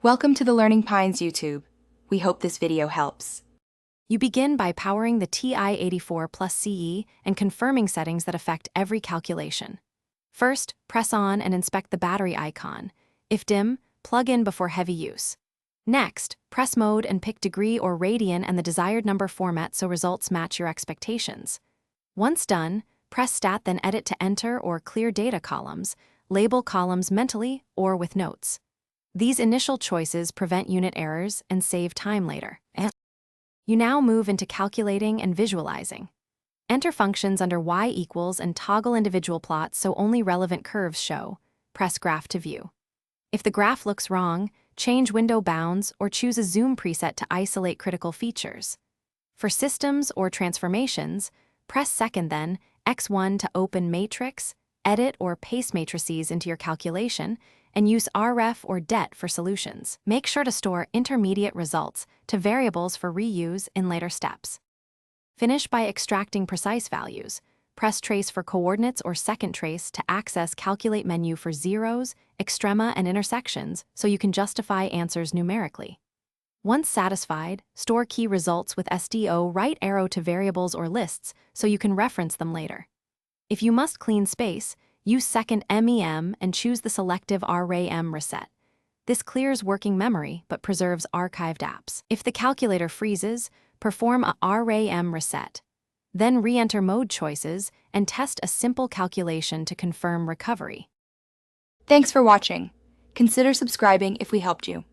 Welcome to the Learning Pines YouTube. We hope this video helps. You begin by powering the TI-84 plus CE and confirming settings that affect every calculation. First, press on and inspect the battery icon. If dim, plug in before heavy use. Next, press mode and pick degree or radian and the desired number format so results match your expectations. Once done, press Stat then Edit to enter or clear data columns, label columns mentally or with notes. These initial choices prevent unit errors and save time later. You now move into calculating and visualizing. Enter functions under y equals and toggle individual plots so only relevant curves show. Press Graph to view. If the graph looks wrong, change window bounds or choose a zoom preset to isolate critical features. For systems or transformations, press second then X1 to open matrix, edit or paste matrices into your calculation, and use ref or det for solutions. Make sure to store intermediate results to variables for reuse in later steps. Finish by extracting precise values. Press trace for coordinates or second trace to access calculate menu for zeros, extrema, and intersections so you can justify answers numerically. Once satisfied, store key results with SDO right arrow to variables or lists so you can reference them later. If you must clean space, use second MEM and choose the selective RAM reset. This clears working memory but preserves archived apps. If the calculator freezes, perform a RAM reset. Then re-enter mode choices and test a simple calculation to confirm recovery. Thanks for watching. Consider subscribing if we helped you.